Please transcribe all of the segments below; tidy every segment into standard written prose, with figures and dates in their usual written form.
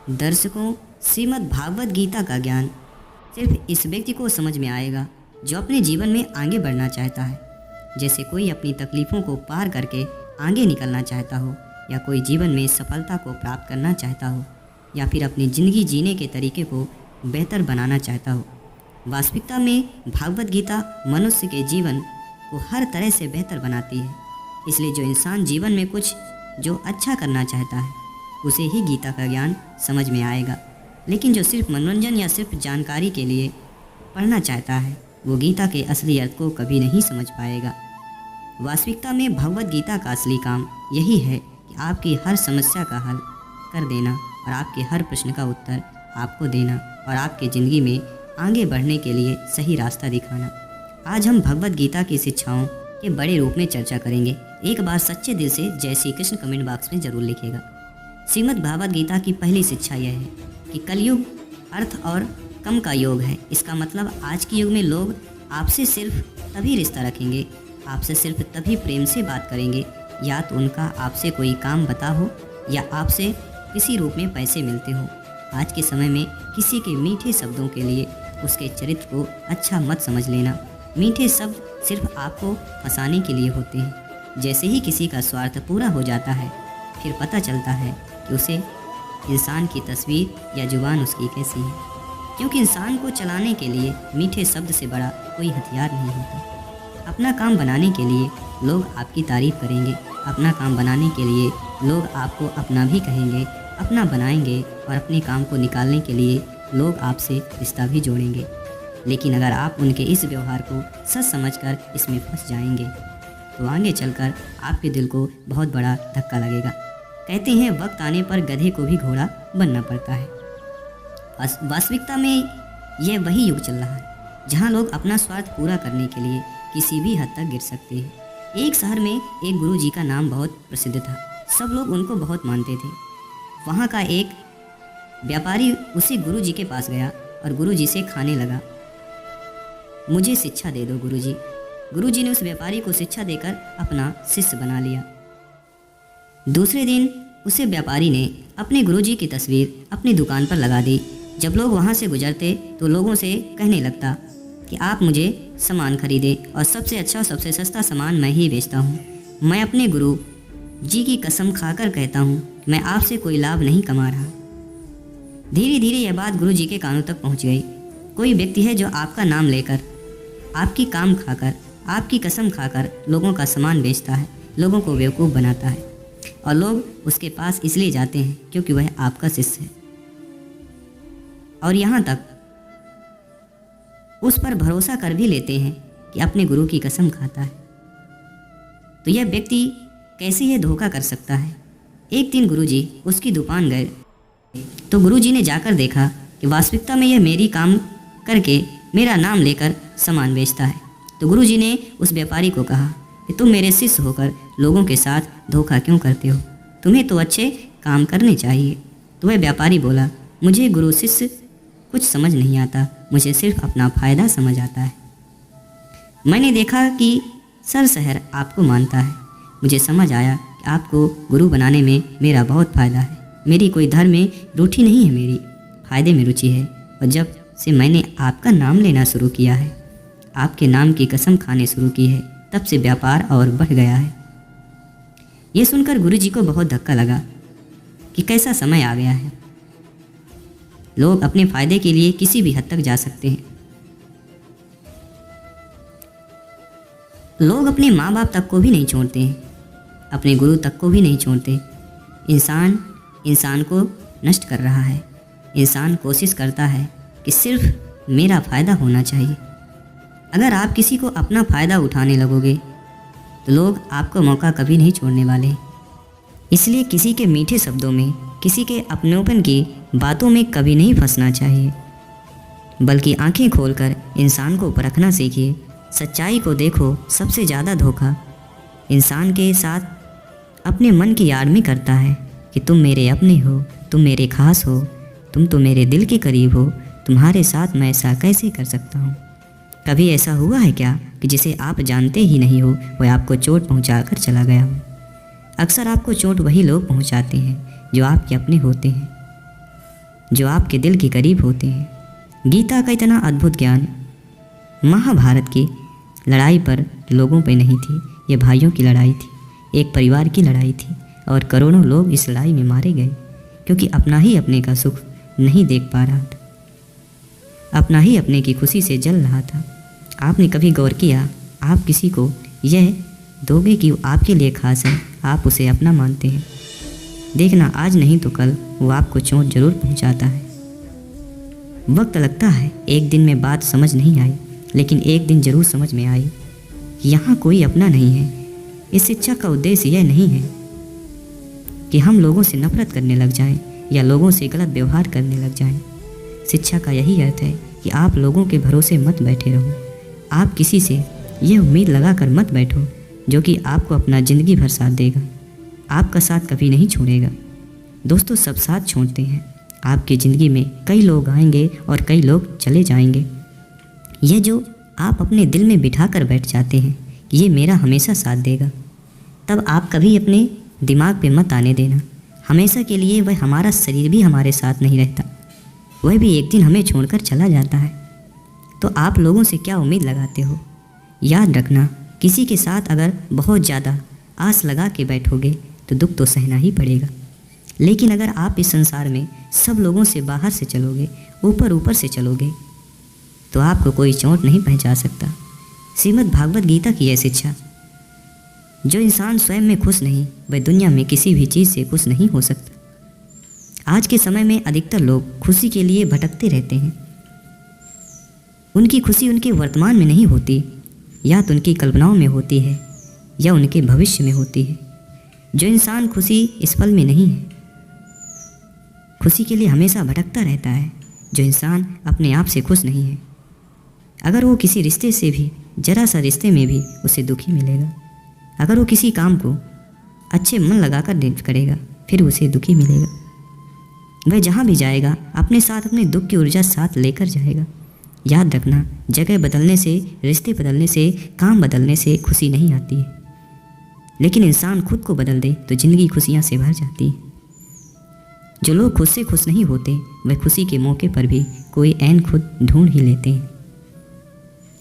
दर्शकों, श्रीमद् भागवत गीता का ज्ञान सिर्फ इस व्यक्ति को समझ में आएगा जो अपने जीवन में आगे बढ़ना चाहता है। जैसे कोई अपनी तकलीफ़ों को पार करके आगे निकलना चाहता हो, या कोई जीवन में सफलता को प्राप्त करना चाहता हो, या फिर अपनी ज़िंदगी जीने के तरीके को बेहतर बनाना चाहता हो। वास्तविकता में भागवत गीता मनुष्य के जीवन को हर तरह से बेहतर बनाती है। इसलिए जो इंसान जीवन में कुछ जो अच्छा करना चाहता है उसे ही गीता का ज्ञान समझ में आएगा। लेकिन जो सिर्फ मनोरंजन या सिर्फ जानकारी के लिए पढ़ना चाहता है वो गीता के असली अर्थ को कभी नहीं समझ पाएगा। वास्तविकता में भगवत गीता का असली काम यही है कि आपकी हर समस्या का हल कर देना और आपके हर प्रश्न का उत्तर आपको देना और आपकी ज़िंदगी में आगे बढ़ने के लिए सही रास्ता दिखाना। आज हम भगवत गीता की शिक्षाओं के बड़े रूप में चर्चा करेंगे। एक बार सच्चे दिल से जय श्री कृष्ण कमेंट बॉक्स में ज़रूर लिखेगा। श्रीमद् भागवत गीता की पहली शिक्षा यह है कि कलयुग अर्थ और कम का योग है। इसका मतलब आज के युग में लोग आपसे सिर्फ तभी रिश्ता रखेंगे, आपसे सिर्फ तभी प्रेम से बात करेंगे, या तो उनका आपसे कोई काम बता हो या आपसे किसी रूप में पैसे मिलते हो। आज के समय में किसी के मीठे शब्दों के लिए उसके चरित्र को अच्छा मत समझ लेना। मीठे शब्द सिर्फ आपको फंसाने के लिए होते हैं। जैसे ही किसी का स्वार्थ पूरा हो जाता है फिर पता चलता है कि उसे इंसान की तस्वीर या जुबान उसकी कैसी है, क्योंकि इंसान को चलाने के लिए मीठे शब्द से बड़ा कोई हथियार नहीं होता। अपना काम बनाने के लिए लोग आपकी तारीफ़ करेंगे, अपना काम बनाने के लिए लोग आपको अपना भी कहेंगे, अपना बनाएंगे, और अपने काम को निकालने के लिए लोग आपसे रिश्ता भी जोड़ेंगे। लेकिन अगर आप उनके इस व्यवहार को सच समझकर इसमें फंस जाएंगे तो आगे चलकर आपके दिल को बहुत बड़ा धक्का लगेगा। कहते हैं वक्त आने पर गधे को भी घोड़ा बनना पड़ता है। वास्तविकता में यह वही युग चल रहा है जहां लोग अपना स्वार्थ पूरा करने के लिए किसी भी हद तक गिर सकते हैं। एक शहर में एक गुरुजी का नाम बहुत प्रसिद्ध था। सब लोग उनको बहुत मानते थे। वहाँ का एक व्यापारी उसी गुरुजी के पास गया और गुरुजी से खाने लगा। मुझे शिक्षा दे दो गुरुजी। गुरुजी ने उस व्यापारी को शिक्षा देकर अपना शिष्य बना लिया। दूसरे दिन उसे व्यापारी ने अपने गुरुजी की तस्वीर अपनी दुकान पर लगा दी। जब लोग वहाँ से गुजरते तो लोगों से कहने लगता कि आप मुझे सामान खरीदें और सबसे अच्छा और सबसे सस्ता सामान मैं ही बेचता हूँ। मैं अपने गुरु जी की कसम खाकर कहता हूँ कि मैं आपसे कोई लाभ नहीं कमा रहा। धीरे धीरे यह बात गुरु जी के कानों तक पहुँच गई। कोई व्यक्ति है जो आपका नाम लेकर, आपकी काम खाकर, आपकी कसम खाकर लोगों का सामान बेचता है, लोगों को बेवकूफ़ बनाता है, और लोग उसके पास इसलिए जाते हैं क्योंकि वह आपका शिष्य है, और यहाँ तक उस पर भरोसा कर भी लेते हैं कि अपने गुरु की कसम खाता है। तो यह व्यक्ति कैसे यह धोखा कर सकता है। एक दिन गुरुजी उसकी दुकान गए तो गुरुजी ने जाकर देखा कि वास्तविकता में यह मेरी काम करके मेरा नाम लेकर सामान बेचता है। तो गुरुजी ने उस व्यापारी को कहा कि तुम मेरे शिष्य होकर लोगों के साथ धोखा क्यों करते हो, तुम्हें तो अच्छे काम करने चाहिए। तो वह व्यापारी बोला, मुझे गुरु शिष्य कुछ समझ नहीं आता, मुझे सिर्फ अपना फ़ायदा समझ आता है। मैंने देखा कि सर शहर आपको मानता है। मुझे समझ आया कि आपको गुरु बनाने में मेरा बहुत फ़ायदा है। मेरी कोई धर्म में रुचि नहीं है, मेरी फ़ायदे में रुचि है। और जब से मैंने आपका नाम लेना शुरू किया है, आपके नाम की कसम खाने शुरू की है, तब से व्यापार और बढ़ गया है। ये सुनकर गुरुजी को बहुत धक्का लगा कि कैसा समय आ गया है। लोग अपने फ़ायदे के लिए किसी भी हद तक जा सकते हैं। लोग अपने माँ बाप तक को भी नहीं छोड़ते हैं, अपने गुरु तक को भी नहीं छोड़ते। इंसान को नष्ट कर रहा है। इंसान कोशिश करता है कि सिर्फ मेरा फ़ायदा होना चाहिए। अगर आप किसी को अपना फ़ायदा उठाने लगोगे तो लोग आपको मौका कभी नहीं छोड़ने वाले। इसलिए किसी के मीठे शब्दों में, किसी के अपनोपन की बातों में कभी नहीं फंसना चाहिए, बल्कि आंखें खोलकर इंसान को परखना सीखिए। सच्चाई को देखो। सबसे ज़्यादा धोखा इंसान के साथ अपने मन की आड़ में करता है कि तुम मेरे अपने हो, तुम मेरे खास हो, तुम तो मेरे दिल के करीब हो, तुम्हारे साथ मैं ऐसा कैसे कर सकता हूँ। कभी ऐसा हुआ है क्या कि जिसे आप जानते ही नहीं हो वह आपको चोट पहुँचा कर चला गया हो। अक्सर आपको चोट वही लोग पहुँचाते हैं जो आपके अपने होते हैं। जो आपके दिल के करीब होते हैं। गीता का इतना अद्भुत ज्ञान महाभारत की लड़ाई पर लोगों पे नहीं थी, ये भाइयों की लड़ाई थी, एक परिवार की लड़ाई थी और करोड़ों लोग इस लड़ाई में मारे गए क्योंकि अपना ही अपने का सुख नहीं देख पा रहा था, अपना ही अपने की खुशी से जल रहा था। आपने कभी गौर किया, आप किसी को यह दोगे कि आपके लिए खास है, आप उसे अपना मानते हैं। देखना आज नहीं तो कल वो आपको चोट जरूर पहुंचाता है। वक्त लगता है, एक दिन में बात समझ नहीं आई, लेकिन एक दिन जरूर समझ में आई कि यहाँ कोई अपना नहीं है। इस शिक्षा का उद्देश्य यह नहीं है कि हम लोगों से नफरत करने लग जाएं या लोगों से गलत व्यवहार करने लग जाएं। शिक्षा का यही अर्थ है कि आप लोगों के भरोसे मत बैठे रहो। आप किसी से यह उम्मीद लगा कर मत बैठो जो कि आपको अपना ज़िंदगी भर साथ देगा, आपका साथ कभी नहीं छोड़ेगा। दोस्तों, सब साथ छोड़ते हैं। आपकी ज़िंदगी में कई लोग आएंगे और कई लोग चले जाएंगे। यह जो आप अपने दिल में बिठा कर बैठ जाते हैं कि ये मेरा हमेशा साथ देगा, तब आप कभी अपने दिमाग पे मत आने देना हमेशा के लिए वह हमारा शरीर भी हमारे साथ नहीं रहता, वह भी एक दिन हमें छोड़कर चला जाता है। तो आप लोगों से क्या उम्मीद लगाते हो? याद रखना, किसी के साथ अगर बहुत ज़्यादा आस लगा के बैठोगे तो दुख तो सहना ही पड़ेगा। लेकिन अगर आप इस संसार में सब लोगों से बाहर से चलोगे, ऊपर ऊपर से चलोगे, तो आपको कोई चोट नहीं पहुंचा सकता। श्रीमद् भागवत गीता की यह शिक्षा, जो इंसान स्वयं में खुश नहीं, वह दुनिया में किसी भी चीज़ से खुश नहीं हो सकता। आज के समय में अधिकतर लोग खुशी के लिए भटकते रहते हैं। उनकी खुशी उनके वर्तमान में नहीं होती, या तो उनकी कल्पनाओं में होती है या उनके भविष्य में होती है। जो इंसान खुशी इस पल में नहीं है, खुशी के लिए हमेशा भटकता रहता है। जो इंसान अपने आप से खुश नहीं है, अगर वो किसी रिश्ते से भी, जरा सा रिश्ते में भी उसे दुखी मिलेगा। अगर वो किसी काम को अच्छे मन लगाकर करेगा, फिर उसे दुखी मिलेगा। वह जहाँ भी जाएगा अपने साथ अपने दुख की ऊर्जा साथ लेकर जाएगा। याद रखना, जगह बदलने से, रिश्ते बदलने से, काम बदलने से खुशी नहीं आती है, लेकिन इंसान खुद को बदल दे तो ज़िंदगी खुशियाँ से भर जाती है। जो लोग खुद से खुश नहीं होते, वह खुशी के मौके पर भी कोई ऐन खुद ढूंढ ही लेते हैं।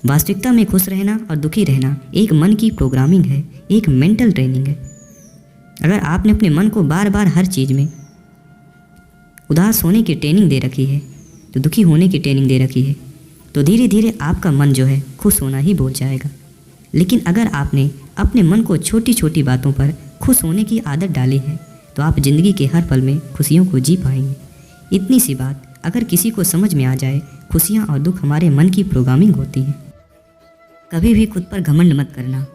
वास्तविकता में खुश रहना और दुखी रहना एक मन की प्रोग्रामिंग है, एक मेंटल ट्रेनिंग है। अगर आपने अपने मन को बार बार हर चीज़ में उदास होने की ट्रेनिंग दे रखी है, तो दुखी होने की ट्रेनिंग दे रखी है, तो धीरे धीरे आपका मन जो है खुश होना ही भूल जाएगा। लेकिन अगर आपने अपने मन को छोटी छोटी बातों पर खुश होने की आदत डाली है, तो आप ज़िंदगी के हर पल में खुशियों को जी पाएंगे। इतनी सी बात अगर किसी को समझ में आ जाए, खुशियाँ और दुख हमारे मन की प्रोग्रामिंग होती है। कभी भी खुद पर घमंड मत करना।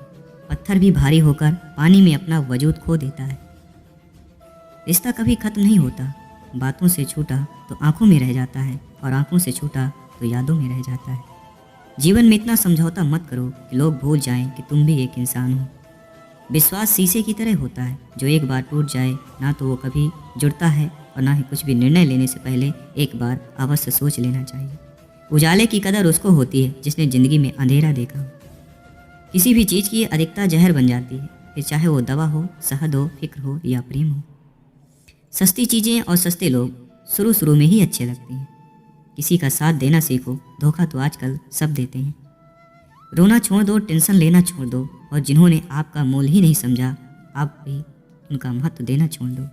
पत्थर भी भारी होकर पानी में अपना वजूद खो देता है। रिश्ता कभी खत्म नहीं होता। बातों से छूटा तो आंखों में रह जाता है, और आंखों से छूटा तो यादों में रह जाता है। जीवन में इतना समझौता मत करो कि लोग भूल जाएं कि तुम भी एक इंसान हो। विश्वास शीशे की तरह होता है, जो एक बार टूट जाए ना तो वो कभी जुड़ता है, और ना ही कुछ भी निर्णय लेने से पहले एक बार अवश्य सोच लेना चाहिए। उजाले की कदर उसको होती है जिसने ज़िंदगी में अंधेरा देखा हो। किसी भी चीज़ की अधिकता जहर बन जाती है, फिर चाहे वो दवा हो, शहद हो, फिक्र हो या प्रेम हो। सस्ती चीज़ें और सस्ते लोग शुरू में ही अच्छे लगते हैं। किसी का साथ देना सीखो, धोखा तो आजकल सब देते हैं। रोना छोड़ दो, टेंशन लेना छोड़ दो, और जिन्होंने आपका मोल ही नहीं समझा, आप भी उनका महत्व देना छोड़ दो।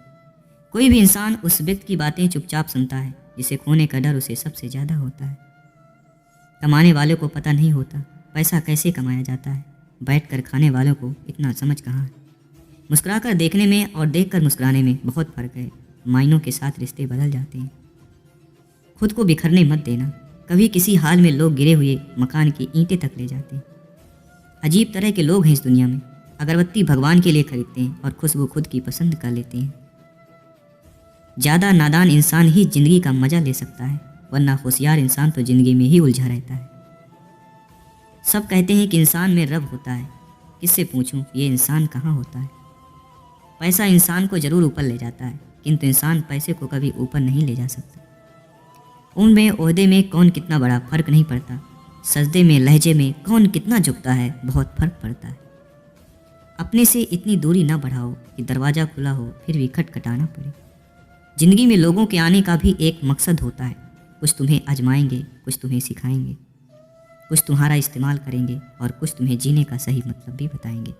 कोई भी इंसान उस व्यक्ति की बातें चुपचाप सुनता है जिसे खोने का डर उसे सबसे ज़्यादा होता है। कमाने वाले को पता नहीं होता पैसा कैसे कमाया जाता है, बैठकर खाने वालों को इतना समझ कहाँ है। मुस्कुराकर देखने में और देखकर मुस्कुराने में बहुत फ़र्क है। मायनों के साथ रिश्ते बदल जाते हैं। खुद को बिखरने मत देना। कभी किसी हाल में लोग गिरे हुए मकान की ईंटें तक ले जाते हैं। अजीब तरह के लोग हैं इस दुनिया में। अगरबत्ती भगवान के लिए खरीदते हैं और खुशबू खुद की पसंद कर लेते हैं। ज़्यादा नादान इंसान ही ज़िंदगी का मज़ा ले सकता है, वरना होशियार इंसान तो ज़िंदगी में ही उलझा रहता है। सब कहते हैं कि इंसान में रब होता है। किससे पूछूं ये इंसान कहाँ होता है? पैसा इंसान को ज़रूर ऊपर ले जाता है, किंतु इंसान पैसे को कभी ऊपर नहीं ले जा सकता। उन में ओहदे में कौन कितना बड़ा फ़र्क नहीं पड़ता। सजदे में, लहजे में कौन कितना झुकता है, बहुत फ़र्क पड़ता है। अपने से इतनी दूरी ना बढ़ाओ कि दरवाज़ा खुला हो फिर भी खटखटाना पड़े। जिंदगी में लोगों के आने का भी एक मकसद होता है। कुछ तुम्हें आजमाएंगे, कुछ तुम्हें सिखाएंगे, कुछ तुम्हारा इस्तेमाल करेंगे और कुछ तुम्हें जीने का सही मतलब भी बताएंगे।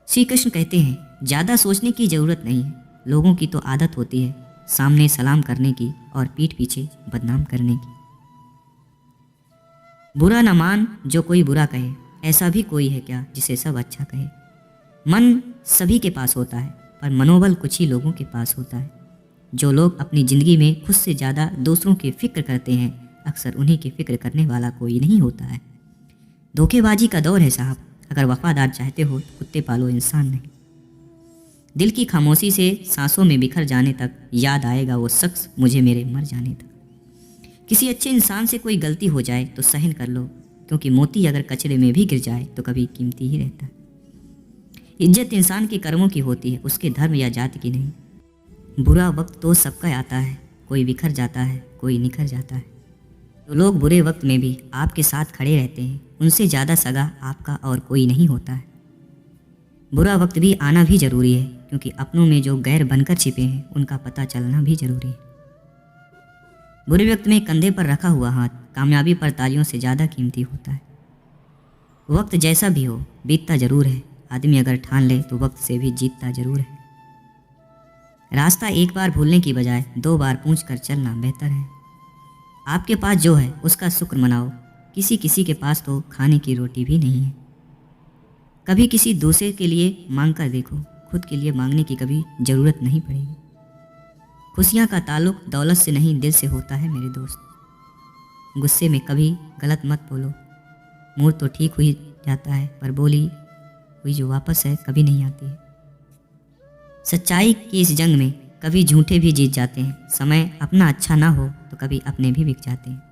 श्री कृष्ण कहते हैं ज़्यादा सोचने की ज़रूरत नहीं है। लोगों की तो आदत होती है सामने सलाम करने की और पीठ पीछे बदनाम करने की। बुरा न मान जो कोई बुरा कहे, ऐसा भी कोई है क्या जिसे सब अच्छा कहे। मन सभी के पास होता है पर मनोबल कुछ ही लोगों के पास होता है। जो लोग अपनी ज़िंदगी में खुद से ज़्यादा दूसरों की फ़िक्र करते हैं, अक्सर उन्हीं की फ़िक्र करने वाला कोई नहीं होता है। धोखेबाजी का दौर है साहब। अगर वफादार चाहते हो तो कुत्ते पालो, इंसान नहीं। दिल की खामोशी से सांसों में बिखर जाने तक याद आएगा वो शख्स मुझे मेरे मर जाने तक। किसी अच्छे इंसान से कोई गलती हो जाए तो सहन कर लो, क्योंकि मोती अगर कचरे में भी गिर जाए तो कभी कीमती ही रहता है। इज्जत इंसान के कर्मों की होती है, उसके धर्म या जाति की नहीं। बुरा वक्त तो सबका आता है, कोई बिखर जाता है, कोई निखर जाता है। तो लोग बुरे वक्त में भी आपके साथ खड़े रहते हैं, उनसे ज़्यादा सगा आपका और कोई नहीं होता है। बुरा वक्त भी आना भी ज़रूरी है, क्योंकि अपनों में जो गैर बनकर छिपे हैं उनका पता चलना भी ज़रूरी है। बुरे वक्त में कंधे पर रखा हुआ हाथ कामयाबी पर तालियों से ज़्यादा कीमती होता है। वक्त जैसा भी हो बीतता ज़रूर है, आदमी अगर ठान ले तो वक्त से भी जीतता ज़रूर है। रास्ता एक बार भूलने की बजाय 2 बार पूछ कर चलना बेहतर है। आपके पास जो है उसका शुक्र मनाओ, किसी किसी के पास तो खाने की रोटी भी नहीं है। कभी किसी दूसरे के लिए मांग कर देखो, खुद के लिए मांगने की कभी ज़रूरत नहीं पड़ेगी। खुशियाँ का ताल्लुक दौलत से नहीं दिल से होता है मेरे दोस्त। गुस्से में कभी गलत मत बोलो, मूड तो ठीक हुई जाता है पर बोली हुई जो वापस है कभी नहीं आती है। सच्चाई की इस जंग में कभी झूठे भी जीत जाते हैं। समय अपना अच्छा ना हो तो कभी अपने भी बिक जाते हैं।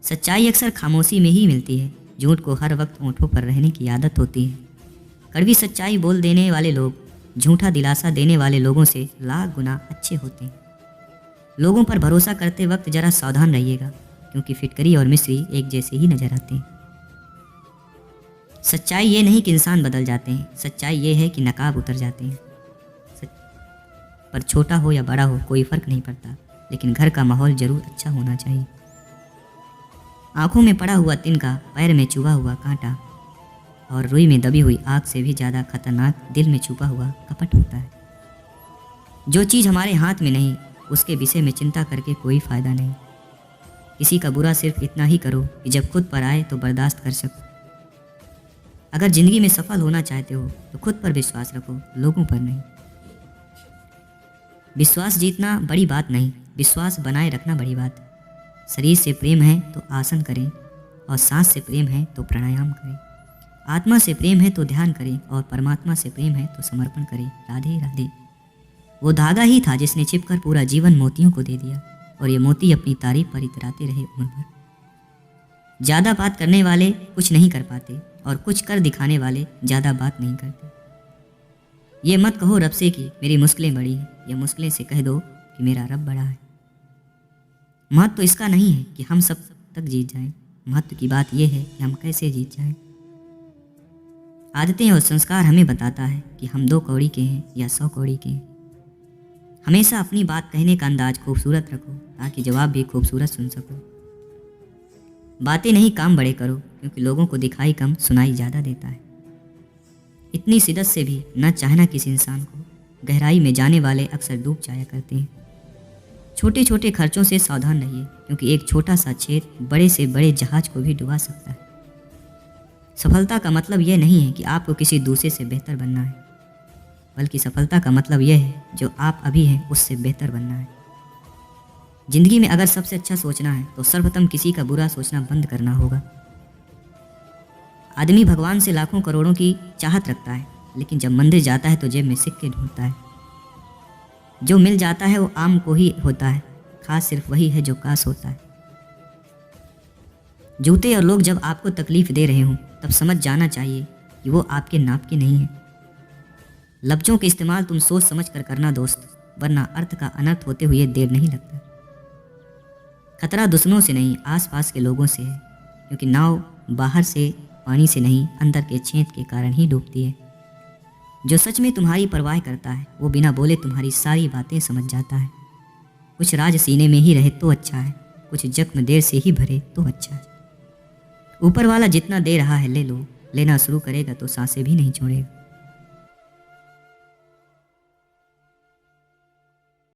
सच्चाई अक्सर खामोशी में ही मिलती है, झूठ को हर वक्त होंठों पर रहने की आदत होती है। कड़वी सच्चाई बोल देने वाले लोग झूठा दिलासा देने वाले लोगों से लाख गुना अच्छे होते हैं। लोगों पर भरोसा करते वक्त जरा सावधान रहिएगा, क्योंकि फिटकरी और मिस्री एक जैसे ही नजर आते हैं। सच्चाई ये नहीं कि इंसान बदल जाते हैं, सच्चाई ये है कि नकाब उतर जाते हैं। पर छोटा हो या बड़ा हो कोई फ़र्क नहीं पड़ता, लेकिन घर का माहौल ज़रूर अच्छा होना चाहिए। आँखों में पड़ा हुआ तिनका, पैर में चुभा हुआ कांटा और रुई में दबी हुई आग से भी ज़्यादा खतरनाक दिल में छुपा हुआ कपट होता है। जो चीज़ हमारे हाथ में नहीं उसके विषय में चिंता करके कोई फ़ायदा नहीं। किसी का बुरा सिर्फ इतना ही करो कि जब खुद पर आए तो बर्दाश्त कर सको। अगर ज़िंदगी में सफल होना चाहते हो तो खुद पर विश्वास रखो, लोगों पर नहीं। विश्वास जीतना बड़ी बात नहीं, विश्वास बनाए रखना बड़ी बात। शरीर से प्रेम है तो आसन करें, और सांस से प्रेम है तो प्राणायाम करें। आत्मा से प्रेम है तो ध्यान करें, और परमात्मा से प्रेम है तो समर्पण करें। राधे राधे। वो धागा ही था जिसने छिपकर पूरा जीवन मोतियों को दे दिया, और ये मोती अपनी तारीफ पर इतराते रहे उम्र भर। ज़्यादा बात करने वाले कुछ नहीं कर पाते, और कुछ कर दिखाने वाले ज़्यादा बात नहीं करते। ये मत कहो रब से कि मेरी मुश्किलें बड़ी हैं, या मुश्किलें से कह दो कि मेरा रब बड़ा है। महत्व तो इसका नहीं है कि हम सब तक जीत जाएं, महत्व की बात यह है कि हम कैसे जीत जाएं। आदतें और संस्कार हमें बताता है कि हम 2 कौड़ी के हैं या 100 कौड़ी के हैं। हमेशा अपनी बात कहने का अंदाज खूबसूरत रखो, ताकि जवाब भी खूबसूरत सुन सको। बातें नहीं काम बड़े करो, क्योंकि लोगों को दिखाई कम सुनाई ज़्यादा देता है। इतनी शिद्दत से भी न चाहना किसी इंसान को, गहराई में जाने वाले अक्सर डूब जाया करते हैं। छोटे छोटे खर्चों से सावधान रहिए, क्योंकि एक छोटा सा छेद बड़े से बड़े जहाज को भी डुबा सकता है। सफलता का मतलब यह नहीं है कि आपको किसी दूसरे से बेहतर बनना है, बल्कि सफलता का मतलब यह है जो आप अभी हैं उससे बेहतर बनना है। जिंदगी में अगर सबसे अच्छा सोचना है तो सर्वप्रथम किसी का बुरा सोचना बंद करना होगा। आदमी भगवान से लाखों करोड़ों की चाहत रखता है, लेकिन जब मंदिर जाता है तो जेब में सिक्के ढूंढता है। जो मिल जाता है वो आम को ही होता है, खास सिर्फ वही है जो काश होता है। जूते और लोग जब आपको तकलीफ दे रहे हों तब समझ जाना चाहिए कि वो आपके नाप के नहीं हैं। लफ्ज़ों के इस्तेमाल तुम सोच समझ कर करना दोस्त, वरना अर्थ का अनर्थ होते हुए देर नहीं लगता। खतरा दुश्मनों से नहीं आसपास के लोगों से है, क्योंकि नाव बाहर से पानी से नहीं अंदर के छेद के कारण ही डूबती है। जो सच में तुम्हारी परवाह करता है वो बिना बोले तुम्हारी सारी बातें समझ जाता है। कुछ राज सीने में ही रहे तो अच्छा है, कुछ जख्म देर से ही भरे तो अच्छा है। ऊपर वाला जितना दे रहा है ले लो, लेना शुरू करेगा तो सांसें भी नहीं छोड़ेगा।